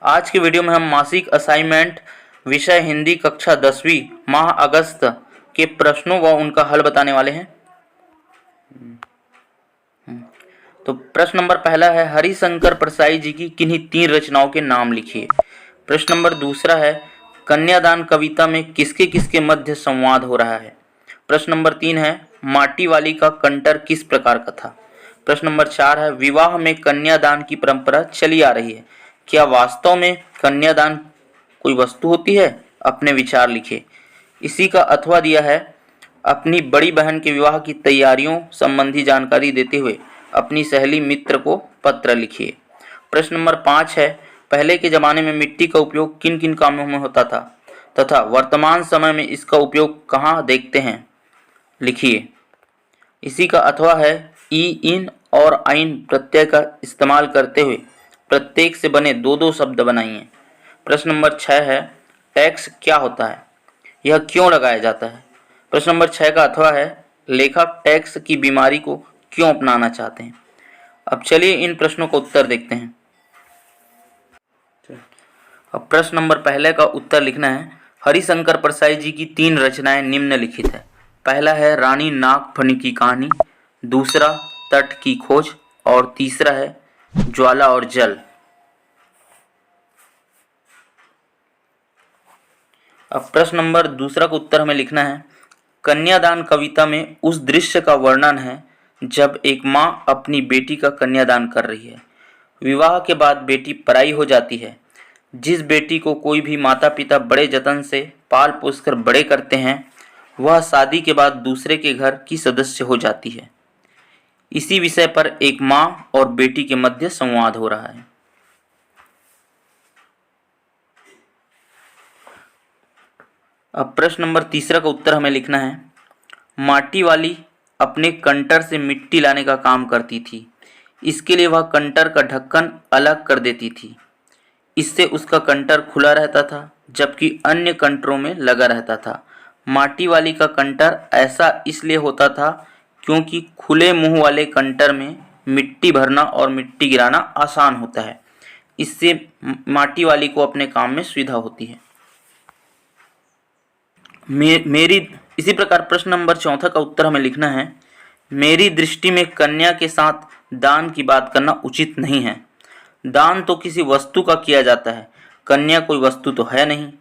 आज की वीडियो में हम मासिक असाइनमेंट विषय हिंदी कक्षा 10वीं माह अगस्त के प्रश्नों व उनका हल बताने वाले हैं। तो प्रश्न नंबर पहला है, हरिशंकर परसाई जी की किन्हीं 3 रचनाओं के नाम लिखिए। प्रश्न नंबर दूसरा है, कन्यादान कविता में किसके किसके मध्य संवाद हो रहा है। प्रश्न नंबर 3 है, माटी वाली का कंटर किस प्रकार का था। प्रश्न नंबर 4 है, विवाह में कन्यादान की परंपरा चली आ रही है, क्या वास्तव में कन्यादान कोई वस्तु होती है। अपने विचार लिखिए। इसी का अथवा दिया है, अपनी बड़ी बहन के विवाह की तैयारियों संबंधी जानकारी देते हुए अपनी सहेली मित्र को पत्र लिखिए। प्रश्न नंबर 5 है, पहले के जमाने में मिट्टी का उपयोग किन किन कामों में होता था तथा वर्तमान समय में इसका उपयोग कहाँ देखते हैं, लिखिए। इसी का अथवा है, ई, इन और आइन प्रत्यय का इस्तेमाल करते हुए प्रत्येक से बने 2-2 शब्द बनाइए। प्रश्न नंबर 6 है, टैक्स क्या होता है, यह क्यों लगाया जाता है। प्रश्न नंबर 6 का अथवा है, लेखक टैक्स की बीमारी को क्यों अपनाना चाहते हैं। अब चलिए इन प्रश्नों का उत्तर देखते हैं। अब प्रश्न नंबर पहले का उत्तर लिखना है, हरिशंकर परसाई जी की 3 रचनाएं निम्नलिखित है। पहला है रानी नागफनी की कहानी, दूसरा तट की खोज और तीसरा है ज्वाला और जल। अब प्रश्न नंबर दूसरा का उत्तर हमें लिखना है, कन्यादान कविता में उस दृश्य का वर्णन है जब एक माँ अपनी बेटी का कन्यादान कर रही है। विवाह के बाद बेटी पराई हो जाती है। जिस बेटी को कोई भी माता पिता बड़े जतन से पाल पोस कर बड़े करते हैं, वह शादी के बाद दूसरे के घर की सदस्य हो जाती है। इसी विषय पर एक माँ और बेटी के मध्य संवाद हो रहा है। अब प्रश्न नंबर तीसरा का उत्तर हमें लिखना है, माटी वाली अपने कंटर से मिट्टी लाने का काम करती थी। इसके लिए वह कंटर का ढक्कन अलग कर देती थी। इससे उसका कंटर खुला रहता था जबकि अन्य कंटरों में लगा रहता था। माटी वाली का कंटर ऐसा इसलिए होता था क्योंकि खुले मुंह वाले कंटर में मिट्टी भरना और मिट्टी गिराना आसान होता है। इससे माटी वाली को अपने काम में सुविधा होती है। मेरी इसी प्रकार प्रश्न नंबर 4 का उत्तर हमें लिखना है, मेरी दृष्टि में कन्या के साथ दान की बात करना उचित नहीं है। दान तो किसी वस्तु का किया जाता है, कन्या कोई वस्तु तो है नहीं।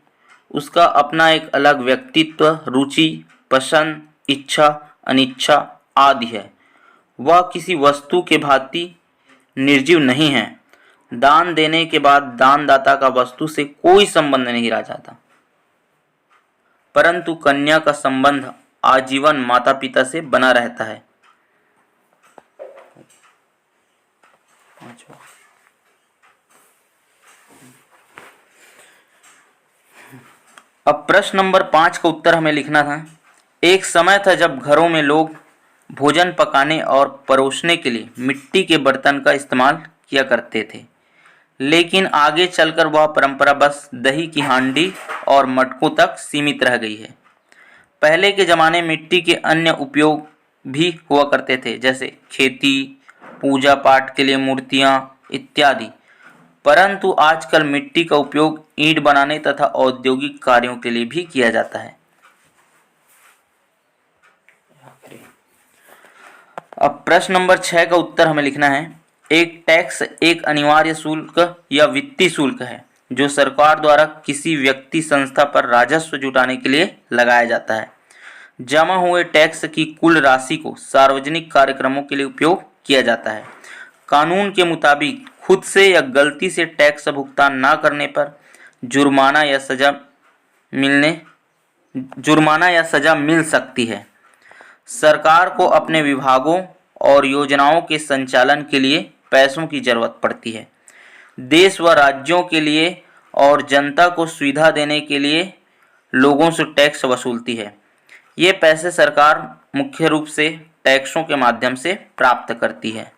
उसका अपना एक अलग व्यक्तित्व, रुचि, पसंद, इच्छा, अनिच्छा आदि है। वह किसी वस्तु के भांति निर्जीव नहीं है। दान देने के बाद दानदाता का वस्तु से कोई संबंध नहीं रह जाता, परंतु कन्या का संबंध आजीवन माता पिता से बना रहता है। अब प्रश्न नंबर 5 का उत्तर हमें लिखना था, एक समय था जब घरों में लोग भोजन पकाने और परोसने के लिए मिट्टी के बर्तन का इस्तेमाल किया करते थे, लेकिन आगे चलकर वह परंपरा बस दही की हांडी और मटकों तक सीमित रह गई है। पहले के ज़माने में मिट्टी के अन्य उपयोग भी हुआ करते थे, जैसे खेती, पूजा पाठ के लिए मूर्तियाँ इत्यादि, परंतु आजकल मिट्टी का उपयोग ईंट बनाने तथा औद्योगिक कार्यों के लिए भी किया जाता है। अब प्रश्न नंबर 6 का उत्तर हमें लिखना है, एक टैक्स एक अनिवार्य शुल्क या वित्तीय शुल्क है जो सरकार द्वारा किसी व्यक्ति संस्था पर राजस्व जुटाने के लिए लगाया जाता है। जमा हुए टैक्स की कुल राशि को सार्वजनिक कार्यक्रमों के लिए उपयोग किया जाता है। कानून के मुताबिक खुद से या गलती से टैक्स भुगतान न करने पर जुर्माना या सजा मिल सकती है। सरकार को अपने विभागों और योजनाओं के संचालन के लिए पैसों की जरूरत पड़ती है। देश व राज्यों के लिए और जनता को सुविधा देने के लिए लोगों से टैक्स वसूलती है। ये पैसे सरकार मुख्य रूप से टैक्सों के माध्यम से प्राप्त करती है।